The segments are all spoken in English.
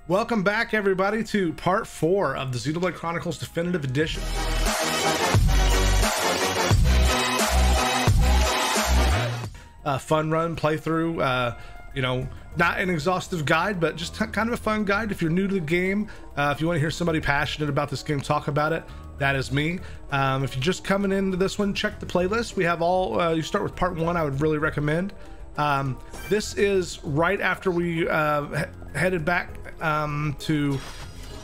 Welcome back, everybody, to part 4 of the Xenoblade Chronicles Definitive Edition. Fun run playthrough, you know, not an exhaustive guide, but just kind of a fun guide if you're new to the game. If you want to hear somebody passionate about this game talk about it, that is me. If you're just coming into this one, check the playlist. We have all, you start with part 1, I would really recommend. This is right after we headed back to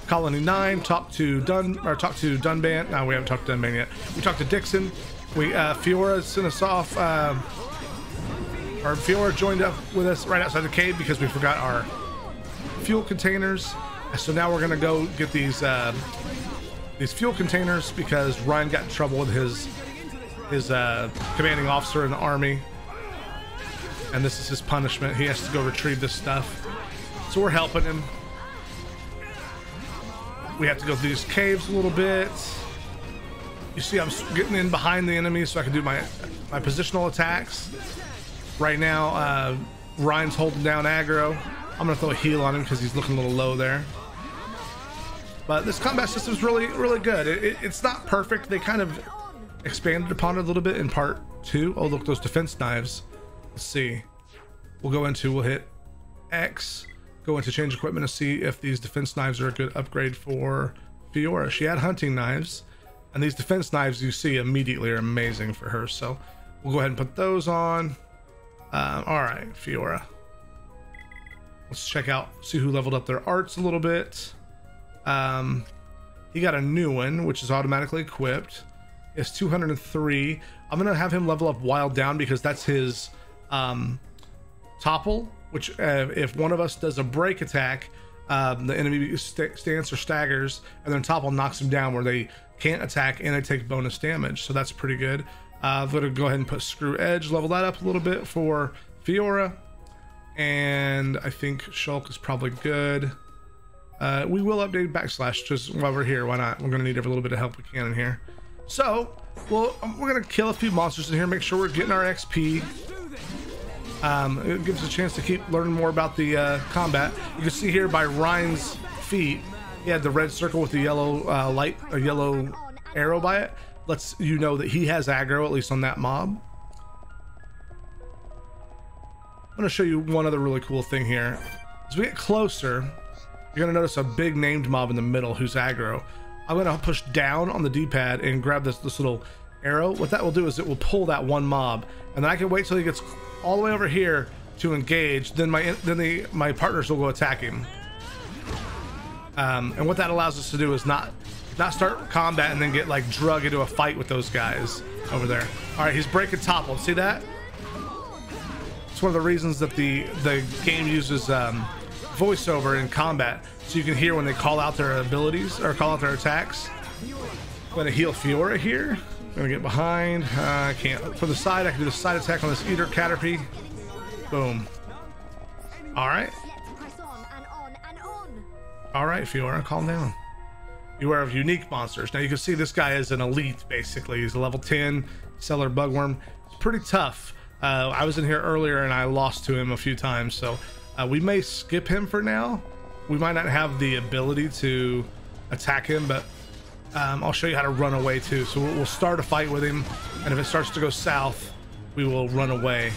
Colony 9, talked to Dunban. No, we haven't talked to Dunban yet. We talked to Dixon. Fiora sent us off, or Fiora joined up with us right outside the cave because we forgot our fuel containers. So now we're gonna go get these fuel containers because Ryan got in trouble with his commanding officer in the army, and this is his punishment. He has to go retrieve this stuff. So we're helping him. We have to go through these caves a little bit. You see, I'm getting in behind the enemy so I can do my positional attacks. Right now, Ryan's holding down aggro. I'm gonna throw a heal on him because he's looking a little low there. But this combat system is really, really good. It's not perfect. They kind of expanded upon it a little bit in part 2. Oh, look, those defense knives. Let's see. We'll hit X, go into change equipment to see if these defense knives are a good upgrade for Fiora. She had hunting knives, and these defense knives you see immediately are amazing for her. So we'll go ahead and put those on. All right, Fiora. Let's check out, see who leveled up their arts a little bit. He got a new one, which is automatically equipped. It's 203. I'm gonna have him level up Wild Down because that's his Topple, which if one of us does a break attack, the enemy stance or staggers, and then Topple knocks him down where they can't attack and they take bonus damage. So that's pretty good. I'm gonna go ahead and put Screw Edge, level that up a little bit for Fiora, and I think Shulk is probably good. We will update Backslash just while we're here. Why not? We're gonna need every little bit of help we can in here. So, well, we're gonna kill a few monsters in here, make sure we're getting our XP. It gives us a chance to keep learning more about the combat. You can see here by Ryan's feet, he had the red circle with the yellow a yellow arrow by it. Lets you know that he has aggro, at least on that mob. I'm gonna show you one other really cool thing here. As we get closer, you're gonna notice a big named mob in the middle who's aggro. I'm gonna push down on the D-pad and grab this little arrow. What that will do is it will pull that one mob, and then I can wait till he gets all the way over here to engage. Then my partners will go attack him. And what that allows us to do is not start combat and then get like drug into a fight with those guys over there. All right, he's breaking Topple. See that? It's one of the reasons that the game uses voiceover in combat, so you can hear when they call out their abilities or call out their attacks. I'm gonna heal Fiora here. I'm gonna get behind. I can't. For the side, I can do the side attack on this Eater Caterpie. Boom. All right. All right, Fiora, calm down. Beware of unique monsters. Now you can see this guy is an elite, basically. He's a level 10 Cellar Bugworm. It's pretty tough. I was in here earlier and I lost to him a few times, so we may skip him for now. We might not have the ability to attack him, but I'll show you how to run away too. So we'll start a fight with him, and if it starts to go south, we will run away.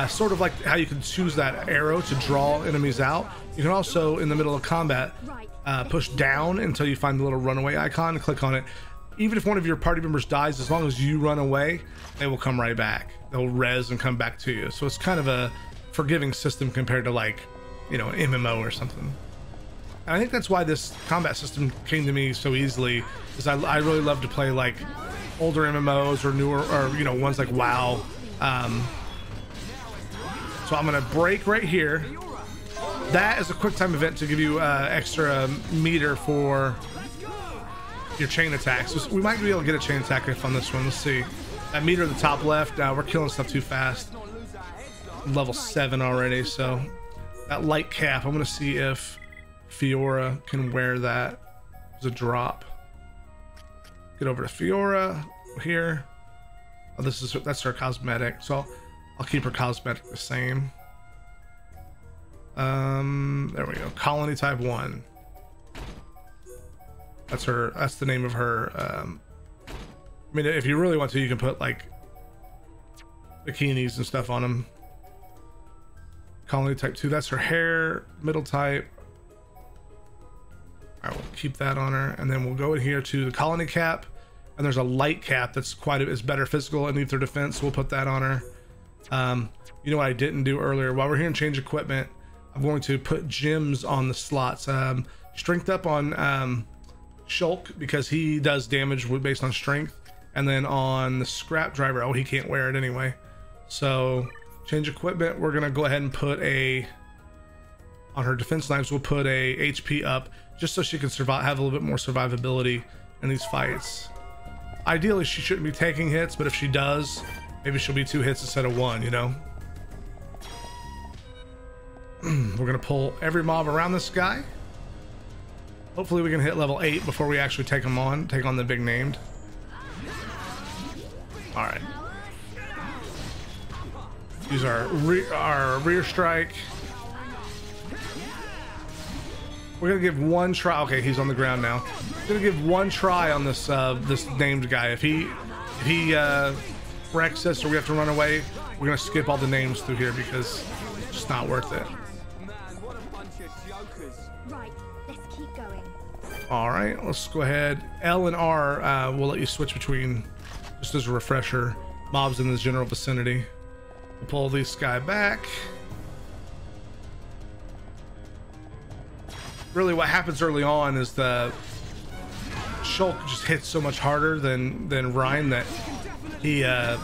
Sort of like how you can choose that arrow to draw enemies out. You can also, in the middle of combat, push down until you find the little runaway icon and click on it. Even if one of your party members dies, as long as you run away, they will come right back. They'll res and come back to you. So it's kind of a forgiving system compared to, like, you know, an MMO or something. And I think that's why this combat system came to me so easily, is I really love to play like older MMOs or newer, or you know, ones like WoW. So I'm gonna break right here. That is a quick time event to give you extra meter for your chain attacks. So we might be able to get a chain attack on this one. Let's see. That meter at the top left, we're killing stuff too fast. Level 7 already, so that light cap, I'm gonna see if Fiora can wear that as a drop. Get over to Fiora here. Oh, that's her cosmetic, so I'll keep her cosmetic the same. There we go. Colony type 1. That's her. That's the name of her. I mean, if you really want to, you can put like bikinis and stuff on them. Colony type 2. That's her hair. Middle type. I will keep that on her, and then we'll go in here to the colony cap, and there's a light cap that's is better physical and needs their defense. So we'll put that on her. You know what I didn't do earlier? While we're here in change equipment, I'm going to put gems on the slots. Strength up on Shulk because he does damage based on strength, and then on the scrap driver, oh, he can't wear it anyway. So change equipment, we're gonna go ahead and put on her defense knives, we'll put a HP up just so she can survive, have a little bit more survivability in these fights. Ideally, she shouldn't be taking hits, but if she does, maybe she'll be 2 hits instead of 1, you know? We're gonna pull every mob around this guy. Hopefully we can hit level 8 before we actually take on the big named. All right. Use our rear strike. We're gonna give one try. Okay, he's on the ground now. We're gonna give one try on this this named guy. If he wrecks us or we have to run away, we're gonna skip all the names through here because it's just not worth it. Right, let's keep going. All right, let's go ahead. L and R will let you switch between, just as a refresher, mobs in the general vicinity. We'll pull this guy back. Really what happens early on is the Shulk just hits so much harder than Ryan that he has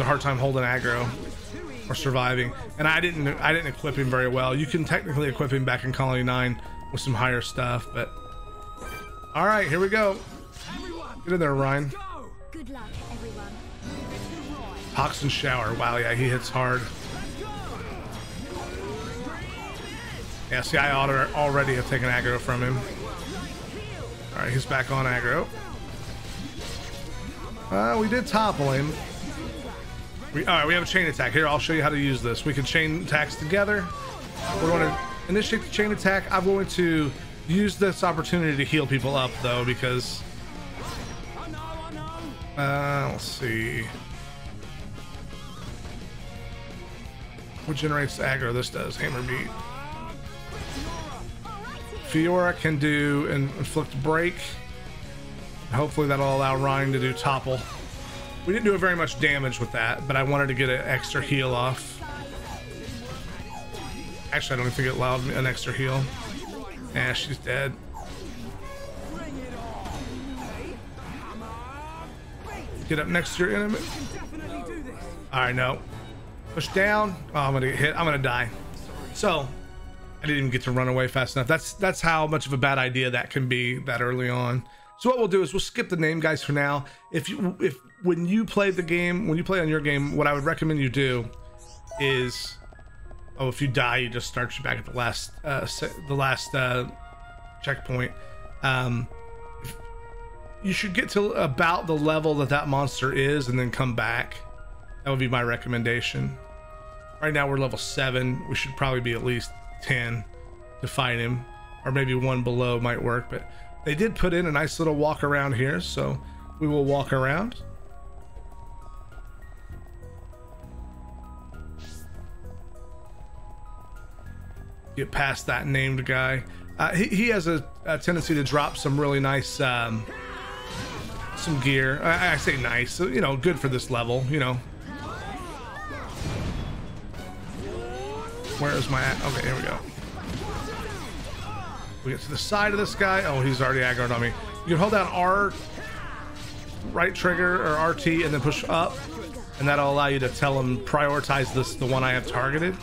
a hard time holding aggro or surviving. And I didn't equip him very well. You can technically equip him back in Colony 9 with some higher stuff, but all right, here we go. Get in there, Ryan. Good luck, everyone. Toxin shower. Wow, yeah, he hits hard. Yeah, see, I already have taken aggro from him. All right, he's back on aggro. We did topple him. All right, we have a chain attack. Here, I'll show you how to use this. We can chain attacks together. We're going to initiate the chain attack. I'm going to use this opportunity to heal people up, though, because... let's see. What generates the aggro? This does. Hammer beat. Fiora can do inflict break. Hopefully that'll allow Ryan to do topple. We didn't do very much damage with that, but I wanted to get an extra heal off. Actually, I don't even think it allowed me an extra heal. Yeah, she's dead. Get up next to your enemy. All right, no. Push down. Oh, I'm gonna get hit. I'm gonna die. So I didn't even get to run away fast enough. That's how much of a bad idea that can be that early on. So what we'll do is we'll skip the name guys for now. If when you play the game, when you play on your game, what I would recommend you do is, oh, if you die, you just start you back at the last checkpoint. You should get to about the level that monster is and then come back. That would be my recommendation. Right now we're level 7. We should probably be at least 10 to fight him, or maybe 1 below might work, but they did put in a nice little walk around here, so we will walk around. Get past that named guy. He has a tendency to drop some really nice some gear. I say nice, so, you know, good for this level, you know. Where is my... Okay, here we go. We get to the side of this guy. Oh, he's already aggroed on me. You can hold down R, right trigger, or RT, and then push up. And that'll allow you to tell him, prioritize the one I have targeted.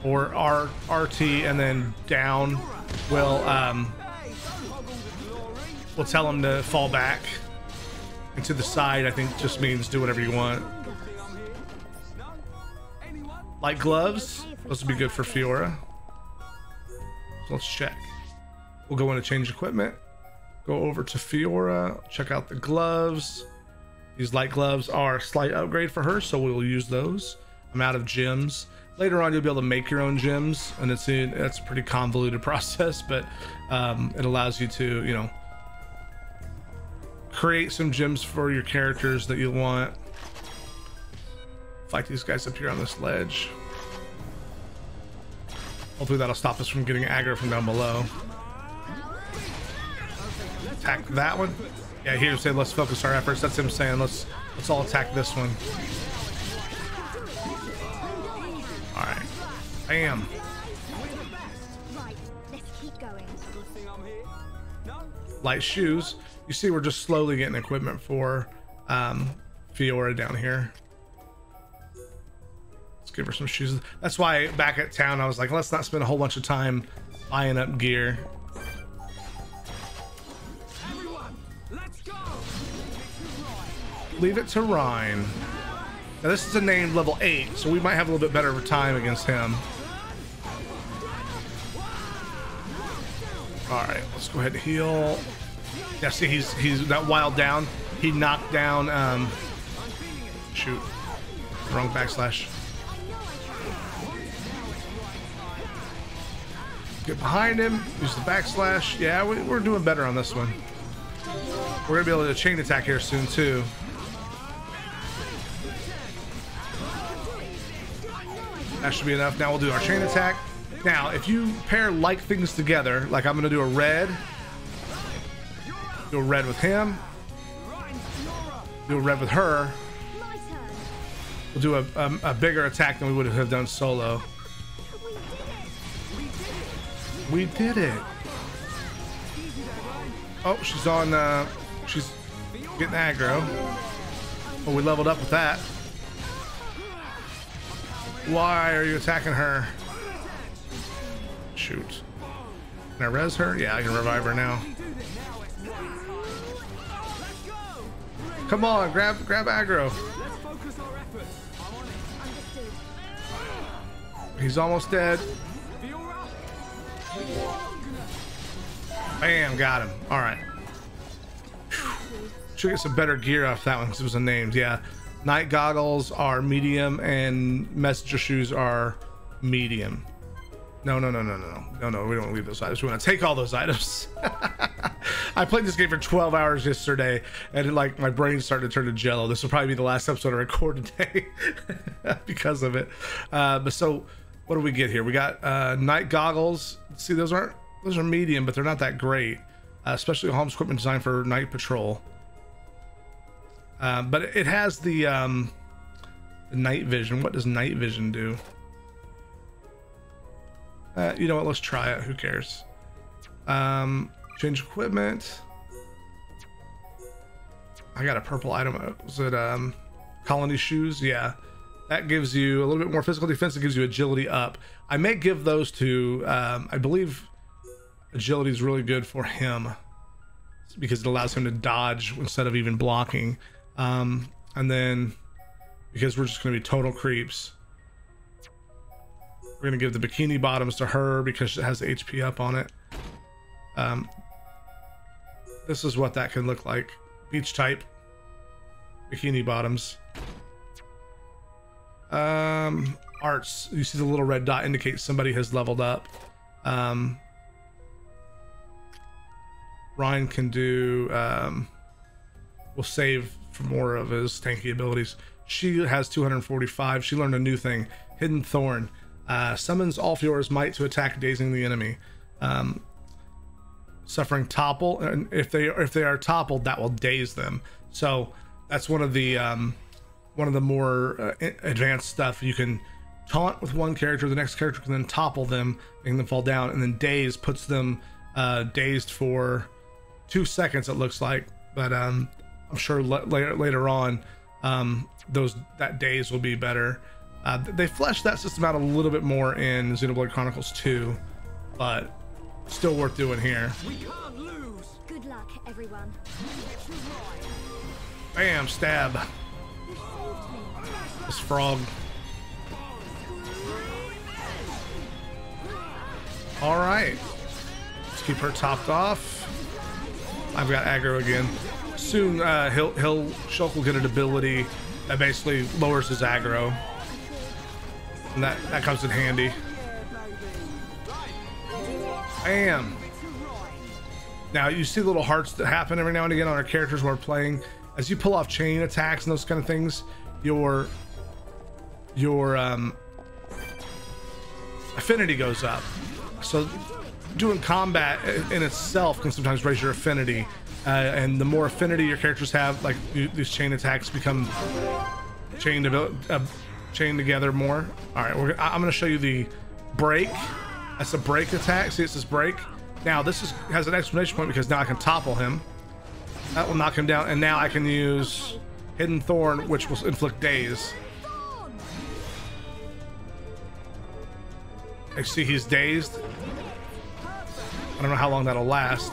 Or RT and then down will tell him to fall back. And to the side, I think, just means do whatever you want. Light gloves, those would be good for Fiora. So let's check. We'll go into change equipment, go over to Fiora, check out the gloves. These light gloves are a slight upgrade for her, so we will use those. I'm out of gems. Later on, you'll be able to make your own gems, and it's a pretty convoluted process, but it allows you to, you know, create some gems for your characters that you want. Fight these guys up here on this ledge. Hopefully that'll stop us from getting aggro from down below. Attack that one. Yeah, he just said let's focus our efforts. That's him saying let's all attack this one. All right. Bam. Right, let's keep going. Light shoes. You see, we're just slowly getting equipment for Fiora down here. Let's give her some shoes. That's why back at town I was like, let's not spend a whole bunch of time buying up gear. Leave it to Rhine. Now this is a named level 8, so we might have a little bit better of a time against him. All right, let's go ahead and heal. Yeah, see, he's that wild down. He knocked down. Shoot, wrong backslash. Get behind him. Use the backslash. Yeah, we're doing better on this one. We're gonna be able to chain attack here soon too. That should be enough. Now we'll do our chain attack. Now, if you pair like things together, like I'm gonna do a red with him, do a red with her, we'll do a bigger attack than we would have done solo. We did it. Oh, she's on, she's getting aggro. Oh, we leveled up with that. Why are you attacking her? Shoot. Can I res her? Yeah, I can revive her now. Come on, grab aggro. He's almost dead. Bam, got him. All right. Should get some better gear off that one because it was a named. Yeah, night goggles are medium and messenger shoes are medium. No. We don't want to leave those items. We want to take all those items. I played this game for 12 hours yesterday, and like my brain started to turn to jello. This will probably be the last episode I record today because of it. But so, what do we get here? We got night goggles. See, those are medium, but they're not that great, especially Holmes equipment designed for night patrol. But it has the night vision. What does night vision do? You know what? Let's try it. Who cares? Change equipment. I got a purple item. Was it colony shoes? Yeah, that gives you a little bit more physical defense. It gives you agility up. I may give those to. I believe agility is really good for him because it allows him to dodge instead of even blocking. And then because we're just going to be total creeps, we're going to give the bikini bottoms to her because it has the HP up on it. This is what that can look like. Beach type bikini bottoms. Arts, you see the little red dot indicates somebody has leveled up. Ryan can do will save for more of his tanky abilities. She has 245. She learned a new thing, Hidden Thorn. Summons all Fiora's might to attack, dazing the enemy. Suffering topple, and if they are toppled, that will daze them. So that's one of the more advanced stuff. You can taunt with one character, the next character can then topple them, making them fall down, and then daze puts them dazed for 2 seconds. It looks like, but I'm sure later on that daze will be better. They fleshed that system out a little bit more in Xenoblade Chronicles 2, but still worth doing here. We can't lose. Good luck, everyone. Bam, stab. This frog. All right, let's keep her topped off. I've got aggro again. Soon Shulk will get an ability that basically lowers his aggro. And that comes in handy. Bam. Now you see little hearts that happen every now and again on our characters while we're playing. As you pull off chain attacks and those kind of things, your affinity goes up. So doing combat in itself can sometimes raise your affinity, and the more affinity your characters have, like these chain attacks become chained together more. All right, I'm going to show you the break. That's a break attack. See, it says break. Now this has an exclamation point because now I can topple him. That will knock him down, and now I can use Hidden Thorn, which will inflict daze. I see he's dazed. I don't know how long that'll last.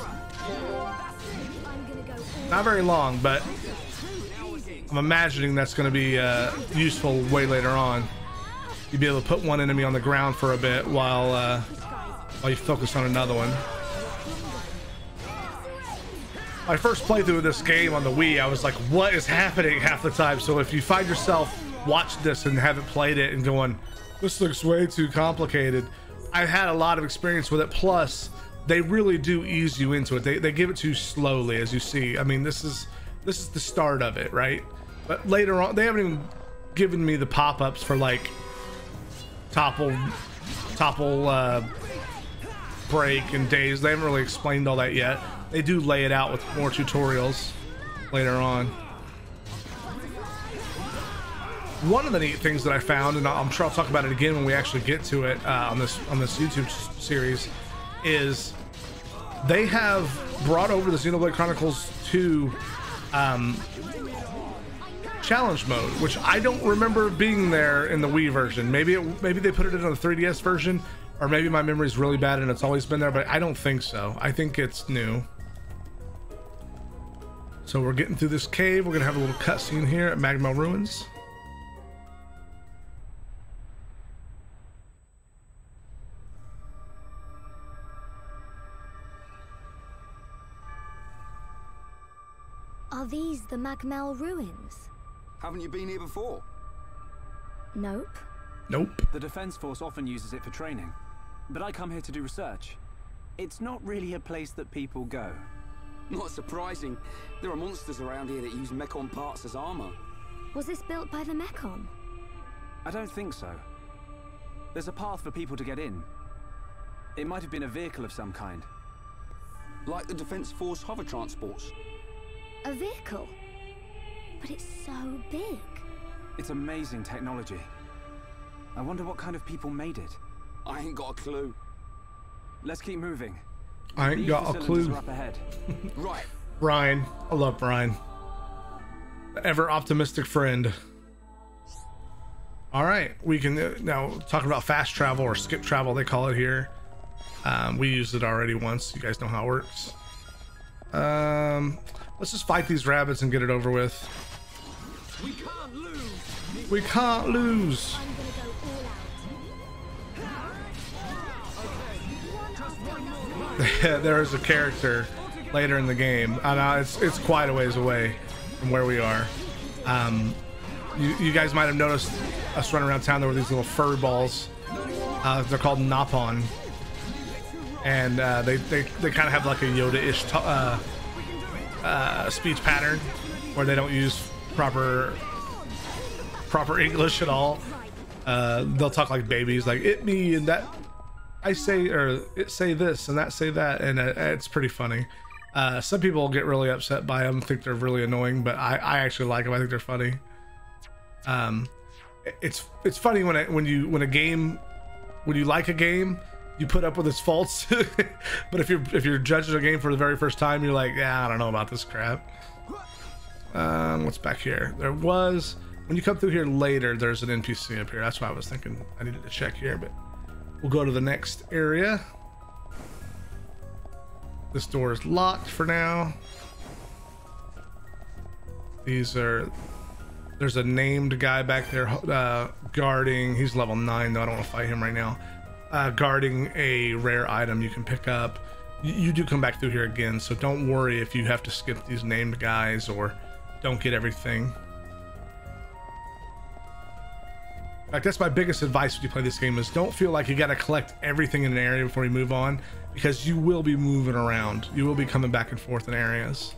Not very long, but I'm imagining that's going to be useful way later on. You'll be able to put one enemy on the ground for a bit while you focus on another one. My first playthrough of this game on the Wii, I was like, what is happening half the time? So if you find yourself watching this and haven't played it and going, this looks way too complicated, I've had a lot of experience with it. Plus, they really do ease you into it. They give it to you slowly, as you see. I mean, this is the start of it, right? But later on, they haven't even given me the pop-ups for like topple, break and daze. They haven't really explained all that yet. They do lay it out with more tutorials later on. One of the neat things that I found, and I'm sure I'll talk about it again when we actually get to it on this YouTube series, is they have brought over the Xenoblade Chronicles 2 challenge mode, which I don't remember being there in the Wii version. Maybe they put it in the 3DS version, or maybe my memory's really bad and it's always been there, but I don't think so. I think it's new. So we're getting through this cave. We're gonna have a little cutscene here at Magma Ruins. Are these the Magmel ruins? Haven't you been here before? Nope. Nope. The Defense Force often uses it for training, but I come here to do research. It's not really a place that people go. Not surprising. There are monsters around here that use Mechon parts as armor. Was this built by the Mechon? I don't think so. There's a path for people to get in. It might have been a vehicle of some kind. Like the Defense Force hover transports. A vehicle? But it's so big. It's amazing technology. I wonder what kind of people made it. I ain't got a clue. Let's keep moving. I ain't got a clue. Up ahead. Right. Brian. I love Brian. The ever optimistic friend. All right, we can now talk about fast travel, or skip travel they call it here. We used it already once. You guys know how it works. Let's just fight these rabbits and get it over with. We can't lose. We can't lose. I'm gonna go all out. There is a character later in the game. It's quite a ways away from where we are. You guys might have noticed us running around town. There were these little fur balls. They're called Napon, and they kind of have like a Yoda-ish speech pattern where they don't use proper English at all. They'll talk like babies, like it me and that I say, or it say this and that say that, and it's pretty funny. Some people get really upset by them, think they're really annoying, but I actually like them. I think they're funny. It's funny when you like a game, you put up with its faults. But if you're judging a game for the very first time, you're like, yeah, I don't know about this crap. What's back here? There was, when you come through here later, there's an NPC up here. That's why I was thinking I needed to check here, but we'll go to the next area. This door is locked for now. There's a named guy back there guarding. He's level 9 though. I don't want to fight him right now. Guarding a rare item you can pick up. You do come back through here again, so don't worry if you have to skip these named guys or don't get everything. fact, that's my biggest advice when you play this game is don't feel like you got to collect everything in an area before you move on, because you will be moving around. You will be coming back and forth in areas.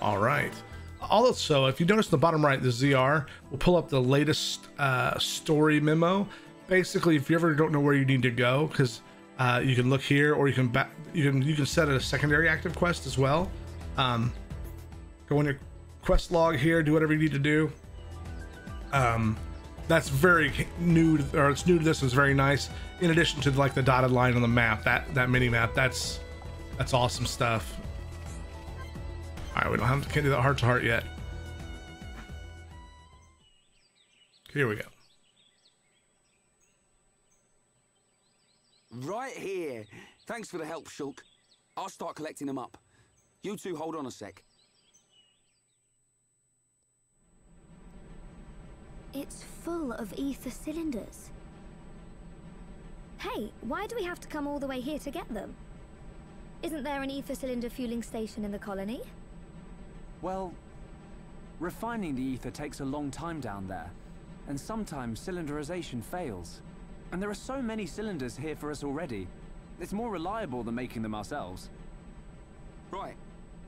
All right. Also, if you notice in the bottom right, the ZR will pull up the latest story memo. Basically, if you ever don't know where you need to go, because you can look here, or you can set a secondary active quest as well. Go in your quest log here, do whatever you need to do. That's very new, or it's new to this. It's very nice. In addition to like the dotted line on the map, that mini map, that's awesome stuff. All right, can't do that heart to heart yet. Here we go. Right here. Thanks for the help, Shulk. I'll start collecting them up. You two hold on a sec. It's full of ether cylinders. Hey, why do we have to come all the way here to get them? Isn't there an ether cylinder fueling station in the colony? Well, refining the ether takes a long time down there, and sometimes cylinderization fails. And there are so many cylinders here for us already. It's more reliable than making them ourselves. Right.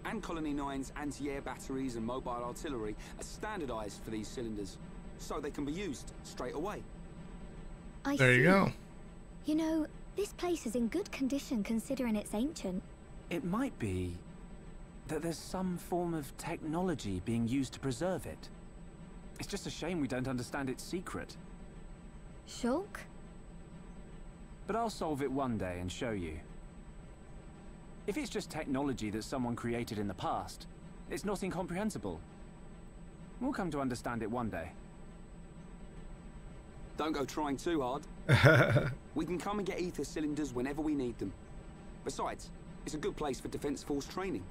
And Colony 9's anti-air batteries and mobile artillery are standardized for these cylinders, so they can be used straight away. There you go. You know, this place is in good condition considering it's ancient. It might be that there's some form of technology being used to preserve it. It's just a shame we don't understand its secret. Shulk? But I'll solve it one day and show you. If it's just technology that someone created in the past, it's not incomprehensible. We'll come to understand it one day. Don't go trying too hard. We can come and get ether cylinders whenever we need them. Besides, it's a good place for Defense Force training.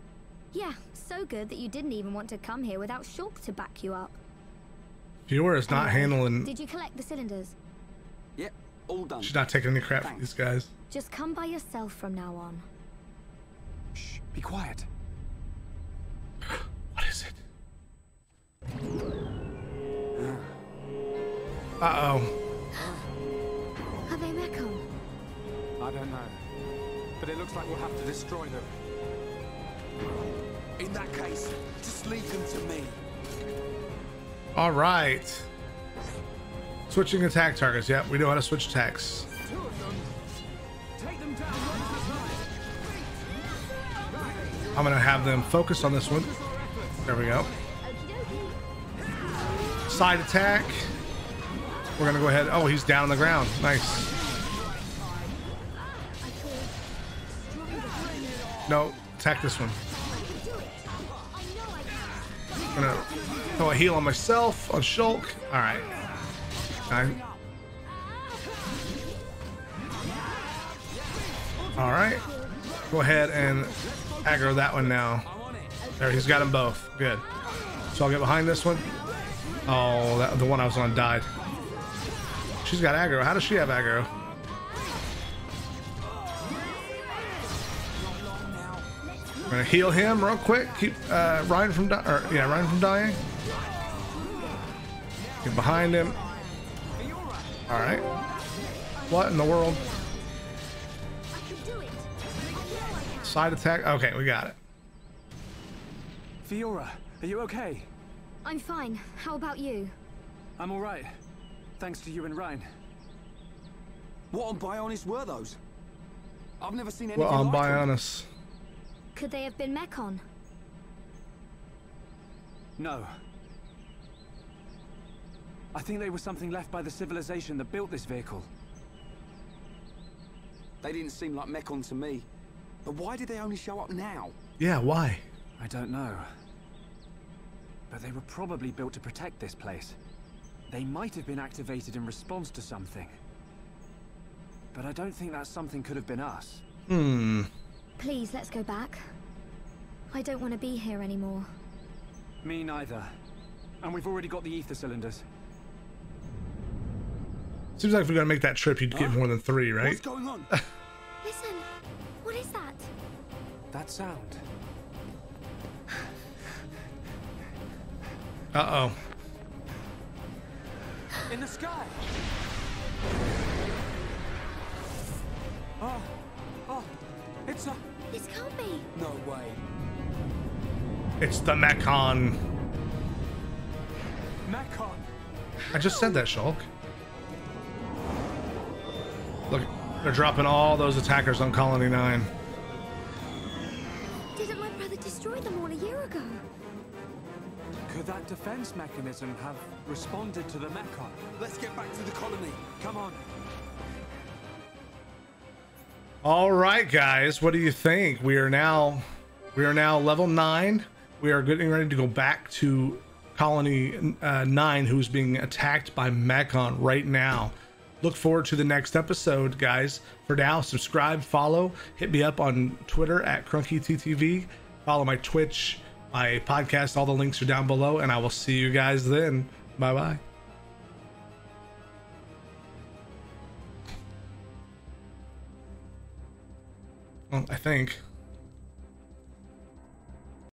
Yeah, so good that you didn't even want to come here without Shulk to back you up. Viewer is not handling. Did you collect the cylinders? Yep, all done. She's not taking any crap from these guys. Just come by yourself from now on. Shh, be quiet. What is it? Uh-oh. Are they Mekon? I don't know. But it looks like we'll have to destroy them. In that case, just leave them to me. All right. Switching attack targets. Yep, we know how to switch attacks. Take them down one at a time. I'm gonna have them focus on this one. There we go. Side attack. We're gonna go ahead. Oh, he's down on the ground. Nice. No, attack this one. I'm gonna throw a heal on myself, on Shulk. All right. All right. Go ahead and aggro that one now. There, he's got them both. Good. So I'll get behind this one. Oh, the one I was on died. She's got aggro. How does she have aggro? I'm gonna heal him real quick. Keep Ryan from Ryan from dying. Get behind him. All right. What in the world? Side attack. Okay, we got it. Fiora, are you okay? I'm fine. How about you? I'm all right. Thanks to you and Ryan. What on Bionis were those? I've never seen anything Well, on like them. Bionis. Could they have been Mekon? No. I think they were something left by the civilization that built this vehicle. They didn't seem like Mekon to me. But why did they only show up now? Yeah, why? I don't know. But they were probably built to protect this place. They might have been activated in response to something. But I don't think that something could have been us. Please, let's go back. I don't want to be here anymore. Me neither. And we've already got the ether cylinders. Seems like if we're gonna make that trip, you'd get more than 3, right? What's going on? Listen, what is that? That sound. Uh-oh. In the sky. Oh, it's a... This can't be. No way. It's the Mechon. Mechon. I just said that, Shulk. Look, they're dropping all those attackers on Colony 9. Didn't my brother destroy them all a year ago? Could that defense mechanism have responded to the Mechon? Let's get back to the colony. Come on. All right, guys, what do you think? We are now level 9. We are getting ready to go back to Colony 9, who's being attacked by Mechon right now. Look forward to the next episode, guys. For now, subscribe, follow, hit me up on Twitter at KrunnkyTTV. Follow my Twitch, my podcast. All the links are down below, and I will see you guys then. Bye-bye. Well, I think.